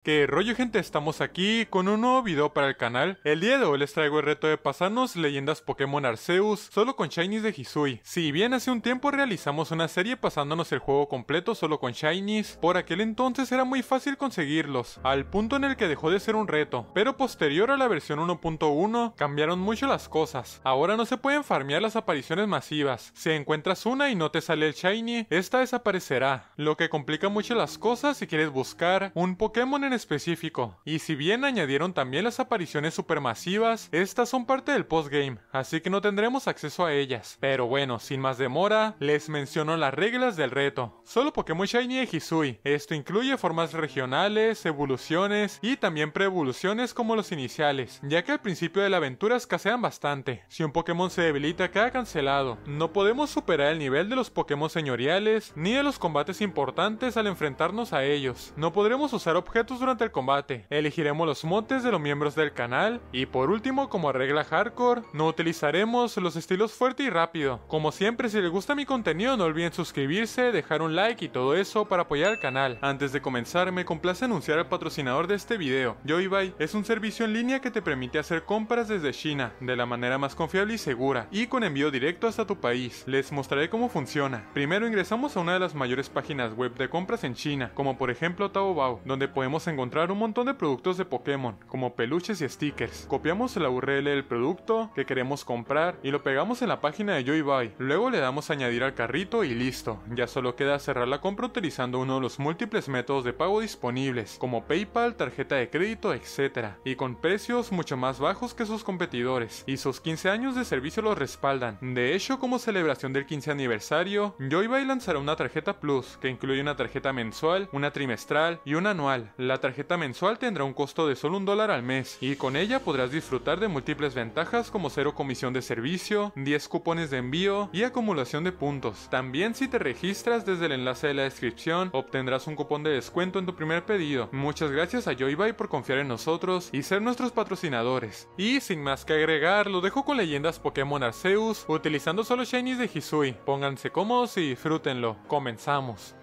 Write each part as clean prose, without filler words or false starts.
¿Qué rollo, gente? Estamos aquí con un nuevo video para el canal. El día de hoy les traigo el reto de pasarnos leyendas Pokémon Arceus solo con Shinies de Hisui. Si bien hace un tiempo realizamos una serie pasándonos el juego completo solo con Shinies, por aquel entonces era muy fácil conseguirlos, al punto en el que dejó de ser un reto. Pero posterior a la versión 1.1 cambiaron mucho las cosas. Ahora no se pueden farmear las apariciones masivas. Si encuentras una y no te sale el Shiny, esta desaparecerá, lo que complica mucho las cosas si quieres buscar un Pokémon en específico. Y si bien añadieron también las apariciones supermasivas, estas son parte del postgame, así que no tendremos acceso a ellas. Pero bueno, sin más demora, les menciono las reglas del reto. Solo Pokémon Shiny de Hisui. Esto incluye formas regionales, evoluciones y también pre-evoluciones como los iniciales, ya que al principio de la aventura escasean bastante. Si un Pokémon se debilita, queda cancelado. No podemos superar el nivel de los Pokémon señoriales, ni de los combates importantes al enfrentarnos a ellos. No podremos usar objetos durante el combate. Elegiremos los motes de los miembros del canal. Y por último, como regla hardcore, no utilizaremos los estilos fuerte y rápido. Como siempre, si les gusta mi contenido, no olviden suscribirse, dejar un like y todo eso para apoyar al canal. Antes de comenzar, me complace anunciar al patrocinador de este video. Yoibai es un servicio en línea que te permite hacer compras desde China, de la manera más confiable y segura, y con envío directo hasta tu país. Les mostraré cómo funciona. Primero ingresamos a una de las mayores páginas web de compras en China, como por ejemplo Taobao, donde podemos encontrar un montón de productos de Pokémon, como peluches y stickers. Copiamos la URL del producto que queremos comprar y lo pegamos en la página de Yoibai. Luego le damos a añadir al carrito y listo. Ya solo queda cerrar la compra utilizando uno de los múltiples métodos de pago disponibles, como PayPal, tarjeta de crédito, etc. Y con precios mucho más bajos que sus competidores. Y sus 15 años de servicio los respaldan. De hecho, como celebración del 15 aniversario, Yoibai lanzará una tarjeta Plus, que incluye una tarjeta mensual, una trimestral y una anual. La tarjeta mensual tendrá un costo de solo $1 al mes, y con ella podrás disfrutar de múltiples ventajas como 0 comisión de servicio, 10 cupones de envío y acumulación de puntos. También si te registras desde el enlace de la descripción, obtendrás un cupón de descuento en tu primer pedido. Muchas gracias a Yoibai por confiar en nosotros y ser nuestros patrocinadores. Y sin más que agregar, lo dejo con leyendas Pokémon Arceus, utilizando solo Shinies de Hisui. Pónganse cómodos y disfrútenlo. Comenzamos.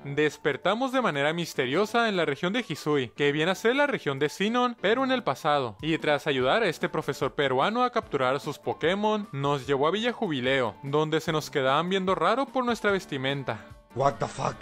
Despertamos de manera misteriosa en la región de Hisui, que viene a ser la región de Sinnoh, pero en el pasado. Y tras ayudar a este profesor peruano a capturar a sus Pokémon, nos llevó a Villa Jubileo, donde se nos quedaban viendo raro por nuestra vestimenta. What the fuck?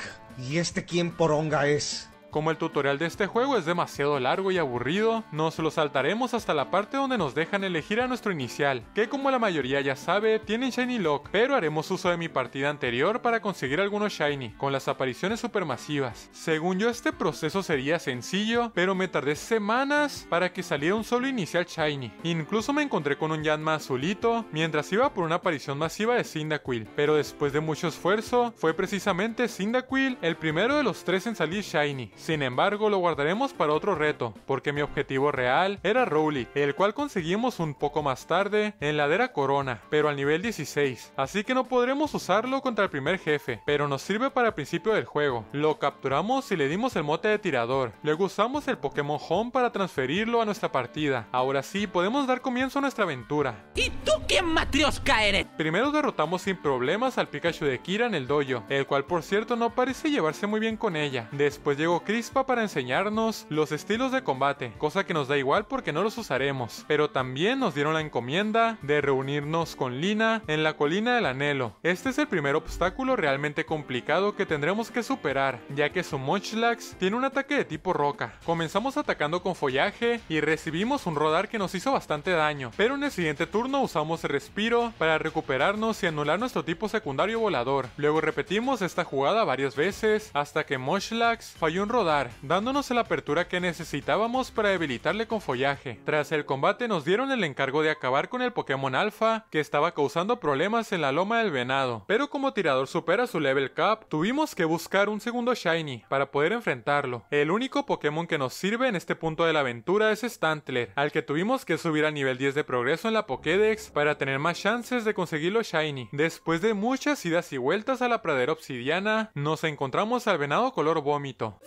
¿Y este quién poronga es? Como el tutorial de este juego es demasiado largo y aburrido, nos lo saltaremos hasta la parte donde nos dejan elegir a nuestro inicial, que como la mayoría ya sabe, tienen Shiny Lock, pero haremos uso de mi partida anterior para conseguir algunos Shiny, con las apariciones supermasivas. Según yo este proceso sería sencillo, pero me tardé semanas para que saliera un solo inicial Shiny. Incluso me encontré con un Yanma azulito, mientras iba por una aparición masiva de Cyndaquil, pero después de mucho esfuerzo, fue precisamente Cyndaquil el primero de los 3 en salir Shiny. Sin embargo, lo guardaremos para otro reto, porque mi objetivo real era Rowlet, el cual conseguimos un poco más tarde en la Ladera Corona, pero al nivel 16, así que no podremos usarlo contra el primer jefe, pero nos sirve para el principio del juego. Lo capturamos y le dimos el mote de tirador, luego usamos el Pokémon Home para transferirlo a nuestra partida. Ahora sí, podemos dar comienzo a nuestra aventura. ¿Y tú qué matrioska eres? Primero derrotamos sin problemas al Pikachu de Kira en el dojo, el cual por cierto no parece llevarse muy bien con ella. Después llegó Crispa para enseñarnos los estilos de combate, cosa que nos da igual porque no los usaremos, pero también nos dieron la encomienda de reunirnos con Lina en la colina del anhelo. Este es el primer obstáculo realmente complicado que tendremos que superar, ya que su Munchlax tiene un ataque de tipo roca. Comenzamos atacando con follaje y recibimos un rodar que nos hizo bastante daño, pero en el siguiente turno usamos el respiro para recuperarnos y anular nuestro tipo secundario volador. Luego repetimos esta jugada varias veces hasta que Munchlax falló un rodar, dándonos la apertura que necesitábamos para debilitarle con follaje. Tras el combate nos dieron el encargo de acabar con el Pokémon Alpha, que estaba causando problemas en la Loma del Venado, pero como Tirador supera su level cap, tuvimos que buscar un segundo Shiny para poder enfrentarlo. El único Pokémon que nos sirve en este punto de la aventura es Stantler, al que tuvimos que subir a nivel 10 de progreso en la Pokédex para tener más chances de conseguirlo Shiny. Después de muchas idas y vueltas a la pradera obsidiana, nos encontramos al venado color vómito.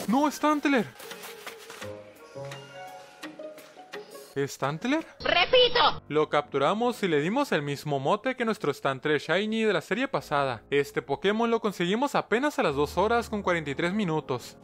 ¡No, Stantler! ¿Stantler? ¡Repito! Lo capturamos y le dimos el mismo mote que nuestro Stantler Shiny de la serie pasada. Este Pokémon lo conseguimos apenas a las 2 horas con 43 minutos.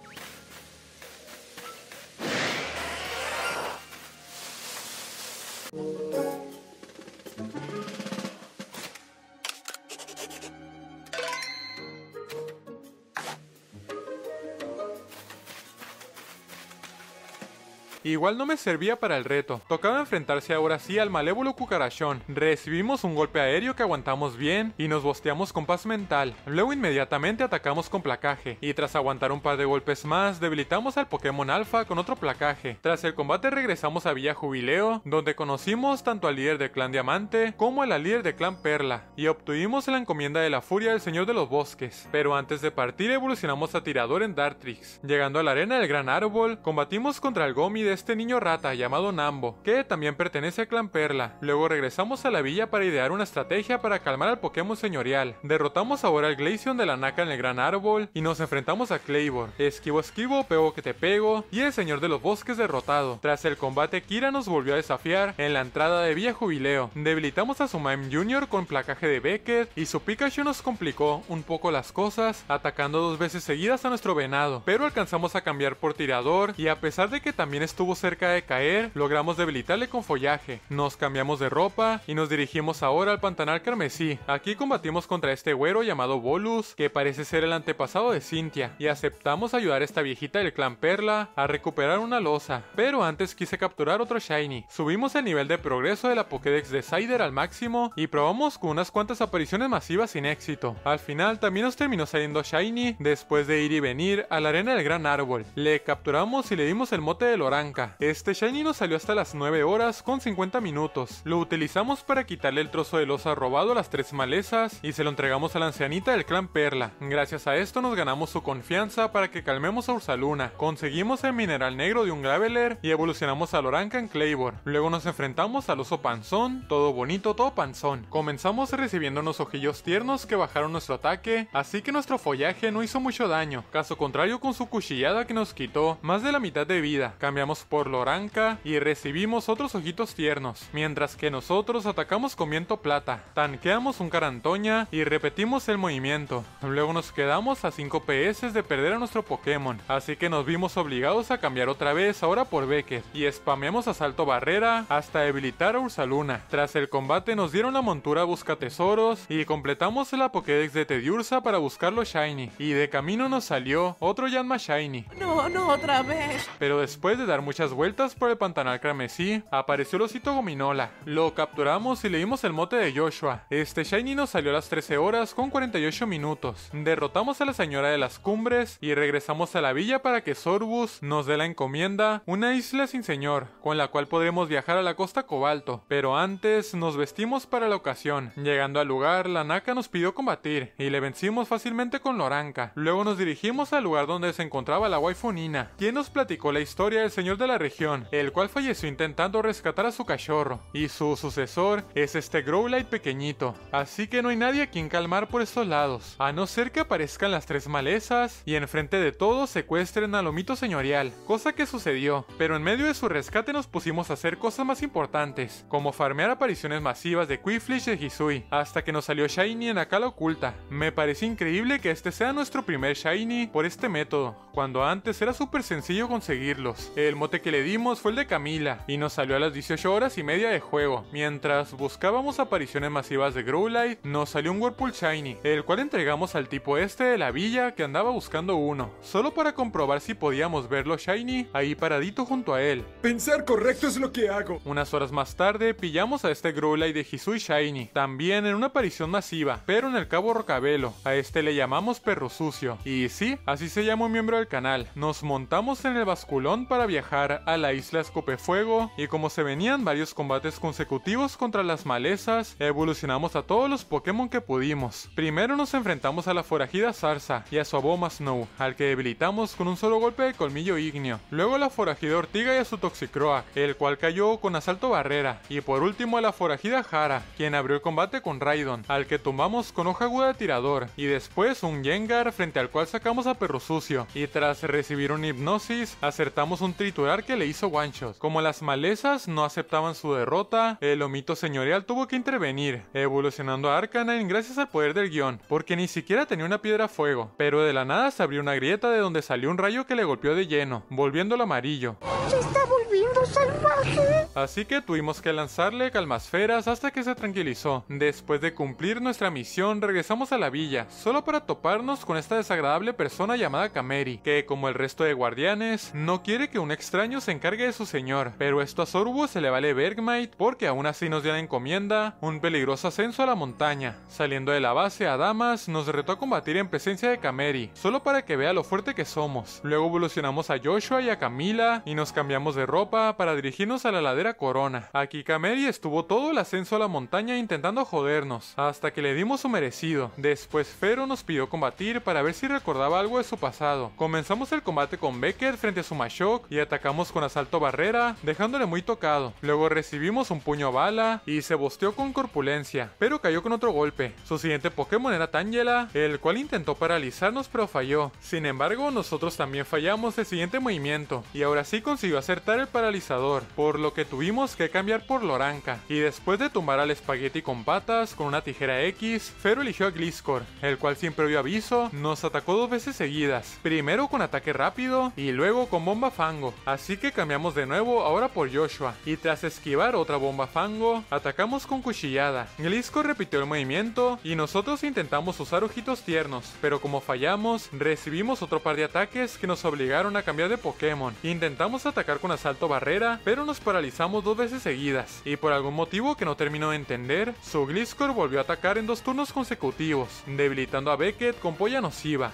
Igual no me servía para el reto, tocaba enfrentarse ahora sí al malévolo cucarachón. Recibimos un golpe aéreo que aguantamos bien y nos bosteamos con paz mental. Luego inmediatamente atacamos con placaje y tras aguantar un par de golpes más debilitamos al Pokémon Alpha con otro placaje. Tras el combate regresamos a Villa Jubileo, donde conocimos tanto al líder del clan Diamante como a la líder del clan Perla y obtuvimos la encomienda de la furia del Señor de los Bosques. Pero antes de partir evolucionamos a Tirador en Dartrix. Llegando a la arena del Gran Árbol, combatimos contra el Gomi de este niño rata llamado Nambo, que también pertenece al clan Perla. Luego regresamos a la villa para idear una estrategia para calmar al Pokémon señorial. Derrotamos ahora al Glaceon de la Naka en el Gran Árbol y nos enfrentamos a Kleivor. Esquivo, pego que te pego y el Señor de los Bosques derrotado. Tras el combate, Kira nos volvió a desafiar en la entrada de Villa Jubileo. Debilitamos a su Mime Jr. con placaje de Beckett y su Pikachu nos complicó un poco las cosas, atacando 2 veces seguidas a nuestro venado, pero alcanzamos a cambiar por Tirador y a pesar de que también estuvo cerca de caer, logramos debilitarle con follaje. Nos cambiamos de ropa y nos dirigimos ahora al Pantanal Carmesí. Aquí combatimos contra este güero llamado Bolus, que parece ser el antepasado de Cynthia, y aceptamos ayudar a esta viejita del clan Perla a recuperar una losa. Pero antes quise capturar otro Shiny. Subimos el nivel de progreso de la Pokédex de Cider al máximo y probamos con unas cuantas apariciones masivas sin éxito. Al final también nos terminó saliendo Shiny después de ir y venir a la arena del Gran Árbol. Le capturamos y le dimos el mote de Loranca. Este Shiny nos salió hasta las 9 horas con 50 minutos. Lo utilizamos para quitarle el trozo de losa robado a las 3 malezas y se lo entregamos a la ancianita del clan Perla. Gracias a esto nos ganamos su confianza para que calmemos a Ursaluna. Conseguimos el mineral negro de un Graveler y evolucionamos a Loranca en Kleivor. Luego nos enfrentamos al oso panzón, todo bonito, todo panzón. Comenzamos recibiendo unos ojillos tiernos que bajaron nuestro ataque, así que nuestro follaje no hizo mucho daño. Caso contrario con su cuchillada que nos quitó más de la mitad de vida. Cambiamos por Loranca y recibimos otros ojitos tiernos, mientras que nosotros atacamos con viento plata. Tanqueamos un Carantoña y repetimos el movimiento. Luego nos quedamos a 5 PS de perder a nuestro Pokémon, así que nos vimos obligados a cambiar otra vez ahora por Beckett y spameamos asalto barrera hasta debilitar a Ursaluna. Tras el combate nos dieron la montura busca tesoros y completamos la Pokédex de Tediursa para buscarlo Shiny, y de camino nos salió otro Yanma Shiny. No, otra vez. Pero después de dar muchas vueltas por el Pantanal Carmesí, apareció el osito Gominola. Lo capturamos y le dimos el mote de Joshua. Este Shiny nos salió a las 13 horas con 48 minutos. Derrotamos a la señora de las cumbres y regresamos a la villa para que Sorbus nos dé la encomienda, una isla sin señor, con la cual podremos viajar a la costa Cobalto. Pero antes nos vestimos para la ocasión. Llegando al lugar, la Naka nos pidió combatir y le vencimos fácilmente con Loranca. Luego nos dirigimos al lugar donde se encontraba la waifu Nina, quien nos platicó la historia del señor de la región, el cual falleció intentando rescatar a su cachorro, y su sucesor es este Growlithe pequeñito, así que no hay nadie a quien calmar por estos lados, a no ser que aparezcan las 3 malezas y enfrente de todos secuestren al lomito señorial, cosa que sucedió, pero en medio de su rescate nos pusimos a hacer cosas más importantes, como farmear apariciones masivas de Quillfish de Hisui, hasta que nos salió Shiny en Akala Oculta. Me parece increíble que este sea nuestro primer Shiny por este método, cuando antes era súper sencillo conseguirlos. El mote que le dimos fue el de Camila, y nos salió a las 18 horas y media de juego. Mientras buscábamos apariciones masivas de Growlithe, nos salió un Whirlpool Shiny, el cual entregamos al tipo este de la villa que andaba buscando uno, solo para comprobar si podíamos verlo Shiny ahí paradito junto a él. Pensar correcto es lo que hago. Unas horas más tarde pillamos a este Growlithe de Hisui Shiny, también en una aparición masiva, pero en el Cabo Rocabelo. A este le llamamos Perro Sucio, y sí, así se llama un miembro del canal. Nos montamos en el basculón para viajar a la isla Escopefuego, y como se venían varios combates consecutivos contra las malezas, evolucionamos a todos los Pokémon que pudimos. Primero nos enfrentamos a la forajida Zarza y a su Aboma Snow, al que debilitamos con un solo golpe de colmillo ígneo. Luego a la forajida Ortiga y a su Toxicroak, el cual cayó con asalto barrera. Y por último a la forajida Jara, quien abrió el combate con Raidon, al que tumbamos con hoja aguda de tirador. Y después un Gengar, frente al cual sacamos a Perro Sucio. Y tras recibir una hipnosis, acertamos un Triturar asegurar que le hizo one shot. Como las malezas no aceptaban su derrota, el lomito señorial tuvo que intervenir, evolucionando a Arcanine gracias al poder del guión, porque ni siquiera tenía una piedra fuego, pero de la nada se abrió una grieta de donde salió un rayo que le golpeó de lleno, volviéndolo amarillo. ¡Se está volviendo salvaje! Así que tuvimos que lanzarle calmasferas hasta que se tranquilizó. Después de cumplir nuestra misión, regresamos a la villa, solo para toparnos con esta desagradable persona llamada Kameri, que como el resto de guardianes, no quiere que un extraño se encargue de su señor, pero esto a Sorbus se le vale Bergmite porque aún así nos dio la encomienda, un peligroso ascenso a la montaña. Saliendo de la base, Adamas nos retó a combatir en presencia de Kameri, solo para que vea lo fuerte que somos. Luego evolucionamos a Joshua y a Camila y nos cambiamos de ropa para dirigirnos a la ladera Corona. Aquí Kameri estuvo todo el ascenso a la montaña intentando jodernos, hasta que le dimos su merecido. Después Fero nos pidió combatir para ver si recordaba algo de su pasado. Comenzamos el combate con Beckett frente a su Mashok y atacamos con asalto barrera, dejándole muy tocado. Luego recibimos un puño bala y se bosteó con corpulencia, pero cayó con otro golpe. Su siguiente Pokémon era Tangela, el cual intentó paralizarnos pero falló. Sin embargo, nosotros también fallamos el siguiente movimiento y ahora sí consiguió acertar el paralizador, por lo que tuvimos que cambiar por Loranca. Y después de tumbar al espagueti con patas con una tijera X, Fero eligió a Gliscor, el cual sin previo aviso nos atacó 2 veces seguidas, primero con ataque rápido y luego con bomba fango. Así que cambiamos de nuevo ahora por Joshua, y tras esquivar otra bomba fango, atacamos con cuchillada. Gliscor repitió el movimiento y nosotros intentamos usar ojitos tiernos, pero como fallamos, recibimos otro par de ataques que nos obligaron a cambiar de Pokémon. Intentamos atacar con asalto barrera, pero nos paralizamos 2 veces seguidas, y por algún motivo que no termino de entender, su Gliscor volvió a atacar en 2 turnos consecutivos, debilitando a Beckett con polla nociva.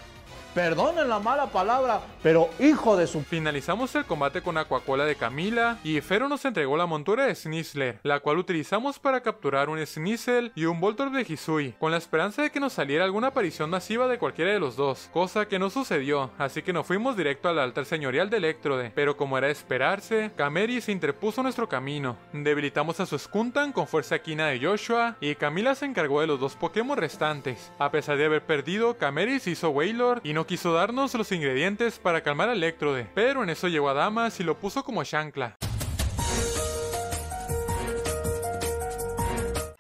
Perdonen la mala palabra, pero hijo de su... Finalizamos el combate con Aquacola de Camila y Fero nos entregó la montura de Sneasler, la cual utilizamos para capturar un Sneasel y un Voltorb de Hisui, con la esperanza de que nos saliera alguna aparición masiva de cualquiera de los dos, cosa que no sucedió, así que nos fuimos directo al altar señorial de Electrode, pero como era de esperarse, Kameri se interpuso en nuestro camino. Debilitamos a su Skuntan con fuerza quina de Joshua y Camila se encargó de los 2 Pokémon restantes. A pesar de haber perdido, Kameri se hizo Wailord y no quiso darnos los ingredientes para calmar a Electrode, pero en eso llegó Adamas y lo puso como chancla.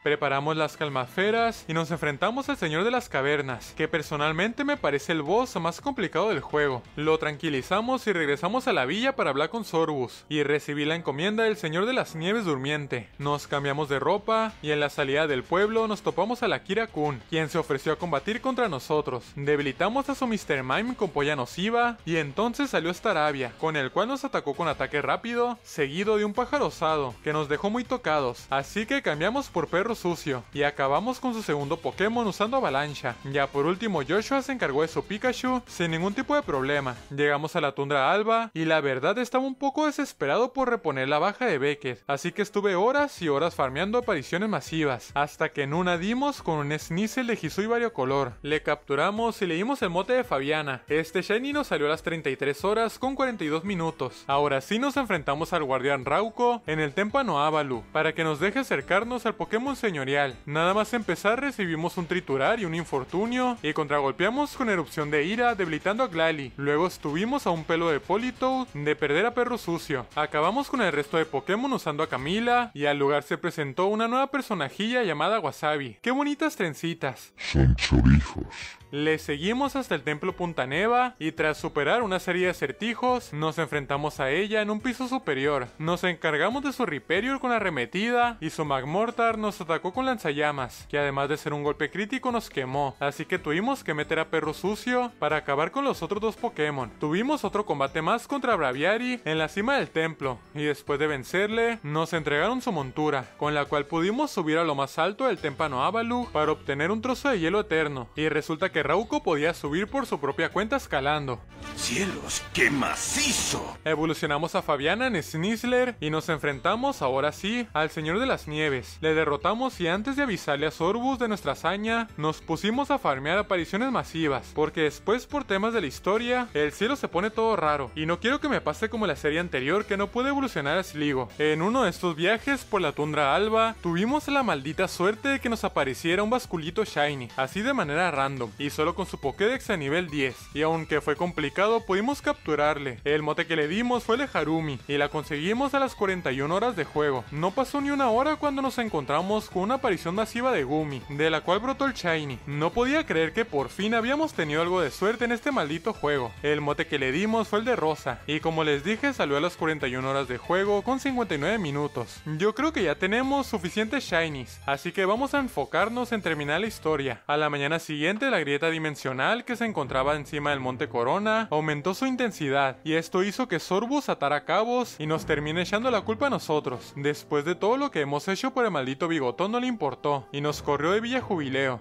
Preparamos las calmasferas y nos enfrentamos al Señor de las Cavernas, que personalmente me parece el boss más complicado del juego. Lo tranquilizamos y regresamos a la villa para hablar con Sorbus, y recibí la encomienda del Señor de las Nieves Durmiente. Nos cambiamos de ropa y en la salida del pueblo nos topamos a la Kira Kun, quien se ofreció a combatir contra nosotros. Debilitamos a su Mr. Mime con polla nociva y entonces salió Staravia, con el cual nos atacó con ataque rápido, seguido de un pájaro osado, que nos dejó muy tocados, así que cambiamos por perro sucio y acabamos con su segundo Pokémon usando avalancha. Ya por último Joshua se encargó de su Pikachu sin ningún tipo de problema. Llegamos a la tundra alba y la verdad estaba un poco desesperado por reponer la baja de Beckett, así que estuve horas y horas farmeando apariciones masivas, hasta que en una dimos con un Sneasel de Hisui variocolor. Le capturamos y le dimos el mote de Fabiana. Este Shiny nos salió a las 33 horas con 42 minutos. Ahora sí nos enfrentamos al guardián Rauco en el témpano Avalu, para que nos deje acercarnos al Pokémon señorial. Nada más empezar recibimos un triturar y un infortunio y contragolpeamos con erupción de ira debilitando a Glalie. Luego estuvimos a un pelo de Politoed de perder a perro sucio. Acabamos con el resto de Pokémon usando a Camila y al lugar se presentó una nueva personajilla llamada Wasabi. ¡Qué bonitas trencitas! Son chorizos. Le seguimos hasta el templo Punta Neva y tras superar una serie de acertijos, nos enfrentamos a ella en un piso superior. Nos encargamos de su Rhyperior con arremetida y su Magmortar nos atacó con lanzallamas, que además de ser un golpe crítico nos quemó, así que tuvimos que meter a perro sucio para acabar con los otros 2 Pokémon. Tuvimos otro combate más contra Braviary en la cima del templo, y después de vencerle, nos entregaron su montura, con la cual pudimos subir a lo más alto del témpano Avalu para obtener un trozo de hielo eterno, y resulta que Rauco podía subir por su propia cuenta escalando. ¡Cielos, qué macizo! Evolucionamos a Fabiana en Sneasler y nos enfrentamos ahora sí al Señor de las Nieves. Le derrotamos llegamos y antes de avisarle a Sorbus de nuestra hazaña, nos pusimos a farmear apariciones masivas, porque después por temas de la historia, el cielo se pone todo raro, y no quiero que me pase como la serie anterior que no pude evolucionar a Sligo. En uno de estos viajes por la tundra alba, tuvimos la maldita suerte de que nos apareciera un basculito shiny, así de manera random, y solo con su Pokédex a nivel 10, y aunque fue complicado pudimos capturarle. El mote que le dimos fue el Harumi, y la conseguimos a las 41 horas de juego. No pasó ni una hora cuando nos encontramos con una aparición masiva de Gumi, de la cual brotó el shiny. No podía creer que por fin habíamos tenido algo de suerte en este maldito juego. El mote que le dimos fue el de Rosa, y como les dije salió a las 41 horas de juego con 59 minutos. Yo creo que ya tenemos suficientes shinies, así que vamos a enfocarnos en terminar la historia. A la mañana siguiente la grieta dimensional que se encontraba encima del monte Corona aumentó su intensidad, y esto hizo que Sorbus atara cabos y nos termine echando la culpa a nosotros. Después de todo lo que hemos hecho por el maldito bigotón no le importó, y nos corrió de Villa Jubileo.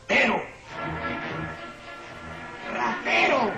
¡Ratero! ¡Ratero!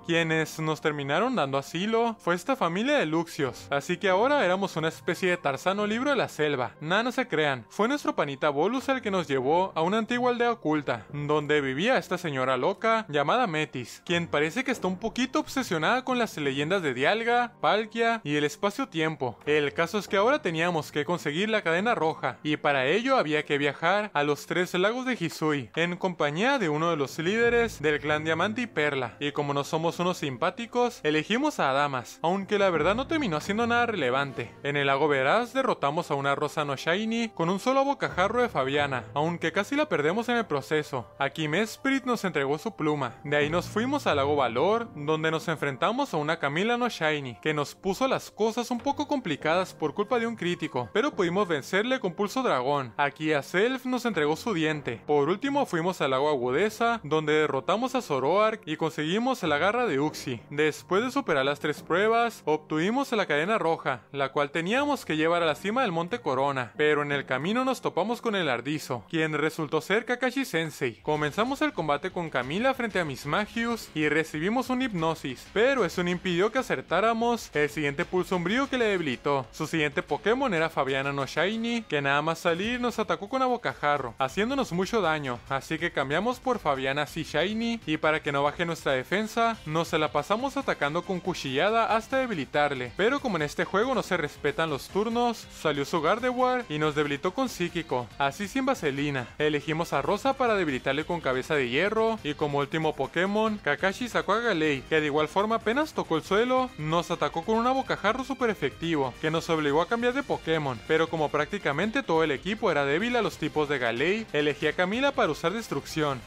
Quienes nos terminaron dando asilo fue esta familia de Luxios, así que ahora éramos una especie de Tarzán o libro de la selva. Nada, no se crean, fue nuestro panita Bolus el que nos llevó a una antigua aldea oculta, donde vivía esta señora loca llamada Metis, quien parece que está un poquito obsesionada con las leyendas de Dialga, Palkia y el espacio-tiempo. El caso es que ahora teníamos que conseguir la cadena roja, y para ello había que viajar a los 3 lagos de Hisui, en compañía de uno de los líderes del clan Diamante y Perla, y como no somos unos simpáticos, elegimos a Adamas, aunque la verdad no terminó haciendo nada relevante. En el lago Veraz derrotamos a una Rosa no Shiny con un solo bocajarro de Fabiana, aunque casi la perdemos en el proceso. Aquí Mesprit nos entregó su pluma. De ahí nos fuimos al lago Valor, donde nos enfrentamos a una Camila no Shiny, que nos puso las cosas un poco complicadas por culpa de un crítico, pero pudimos vencerle con Pulso Dragón. Aquí a Self nos entregó su diente. Por último fuimos al lago Agudeza, donde derrotamos a Zoroark y conseguimos la garra de Uxie. Después de superar las 3 pruebas, obtuvimos la cadena roja, la cual teníamos que llevar a la cima del monte Corona, pero en el camino nos topamos con el Ardizo, quien resultó ser Kakashi Sensei. Comenzamos el combate con Camila frente a Miss Magius y recibimos un hipnosis, pero eso no impidió que acertáramos el siguiente pulso sombrío que le debilitó. Su siguiente Pokémon era Fabiana no Shiny, que nada más salir nos atacó con abocajarro, haciéndonos mucho daño, así que cambiamos por Fabiana sí Shiny, y para que no baje nuestra defensa, nos se la pasamos atacando con cuchillada hasta debilitarle, pero como en este juego no se respetan los turnos, salió su Gardevoir y nos debilitó con psíquico, así sin vaselina. Elegimos a Rosa para debilitarle con cabeza de hierro, y como último Pokémon, Kakashi sacó a Galei, que de igual forma apenas tocó el suelo, nos atacó con un abocajarro super efectivo, que nos obligó a cambiar de Pokémon, pero como prácticamente todo el equipo era débil a los tipos de Galei, elegí a Camila para usar destrucción.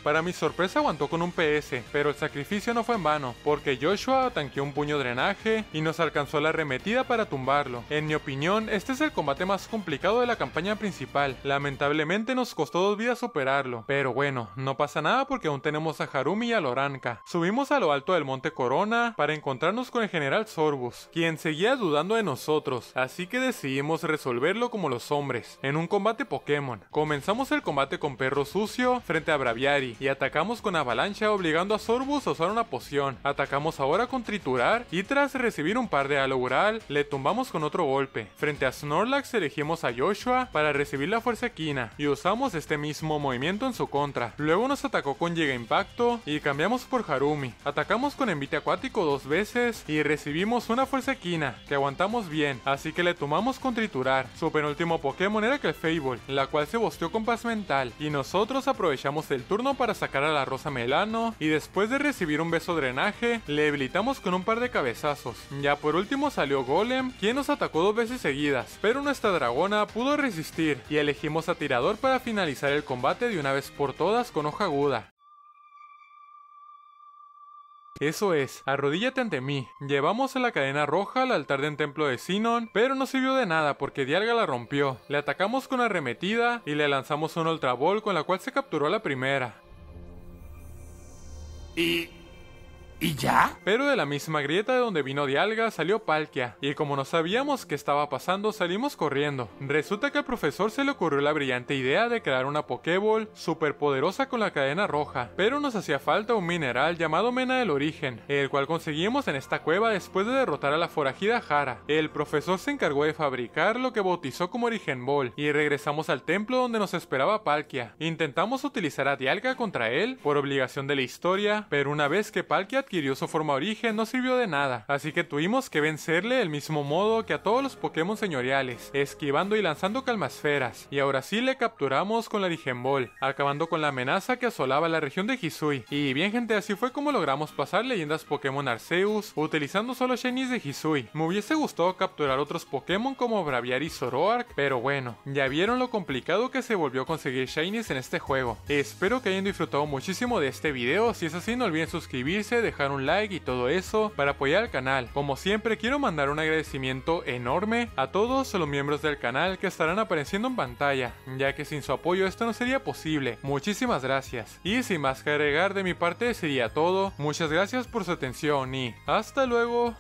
Para mi sorpresa aguantó con un PS, pero el sacrificio no fue en vano, porque Joshua tanqueó un puño drenaje y nos alcanzó la arremetida para tumbarlo. En mi opinión, este es el combate más complicado de la campaña principal. Lamentablemente nos costó 2 vidas superarlo, pero bueno, no pasa nada porque aún tenemos a Harumi y a Loranka. Subimos a lo alto del monte Corona para encontrarnos con el general Sorbus, quien seguía dudando de nosotros, así que decidimos resolverlo como los hombres, en un combate Pokémon. Comenzamos el combate con Perro Sucio frente a Braviary, y atacamos con avalancha obligando a Sorbus a usar una poción. Atacamos ahora con triturar y tras recibir un par de Alogural le tumbamos con otro golpe. Frente a Snorlax elegimos a Joshua para recibir la fuerza equina y usamos este mismo movimiento en su contra. Luego nos atacó con Giga Impacto y cambiamos por Harumi. Atacamos con Envite Acuático 2 veces y recibimos una fuerza equina que aguantamos bien, así que le tumbamos con triturar. Su penúltimo Pokémon era Clefable, la cual se bosteó con paz mental, y nosotros aprovechamos el turno para sacar a la Rosa Melano, y después de recibir un beso drenaje, le debilitamos con un par de cabezazos. Ya por último salió Golem, quien nos atacó 2 veces seguidas, pero nuestra dragona pudo resistir, y elegimos a Tirador para finalizar el combate de una vez por todas con hoja aguda. Eso es, arrodíllate ante mí. Llevamos a la cadena roja al altar del templo de Sinon, pero no sirvió de nada porque Dialga la rompió. Le atacamos con arremetida y le lanzamos un Ultra Ball con la cual se capturó a la primera. ¿Y ¿Y ya? Pero de la misma grieta de donde vino Dialga salió Palkia, y como no sabíamos qué estaba pasando salimos corriendo. Resulta que al profesor se le ocurrió la brillante idea de crear una Pokéball super poderosa con la cadena roja, pero nos hacía falta un mineral llamado Mena del Origen, el cual conseguimos en esta cueva después de derrotar a la forajida Jara. El profesor se encargó de fabricar lo que bautizó como Origen Ball, y regresamos al templo donde nos esperaba Palkia. Intentamos utilizar a Dialga contra él, por obligación de la historia, pero una vez que Palkia adquirió su forma origen no sirvió de nada, así que tuvimos que vencerle del mismo modo que a todos los Pokémon señoriales, esquivando y lanzando calmasferas, y ahora sí le capturamos con la Origen Ball, acabando con la amenaza que asolaba la región de Hisui. Y bien gente, así fue como logramos pasar leyendas Pokémon Arceus, utilizando solo Shinies de Hisui. Me hubiese gustado capturar otros Pokémon como Braviary y Zoroark, pero bueno, ya vieron lo complicado que se volvió conseguir Shinies en este juego. Espero que hayan disfrutado muchísimo de este video, si es así no olviden suscribirse, dejar un like y todo eso para apoyar al canal. Como siempre quiero mandar un agradecimiento enorme a todos los miembros del canal que estarán apareciendo en pantalla, ya que sin su apoyo esto no sería posible. Muchísimas gracias. Y sin más que agregar de mi parte sería todo, muchas gracias por su atención y hasta luego.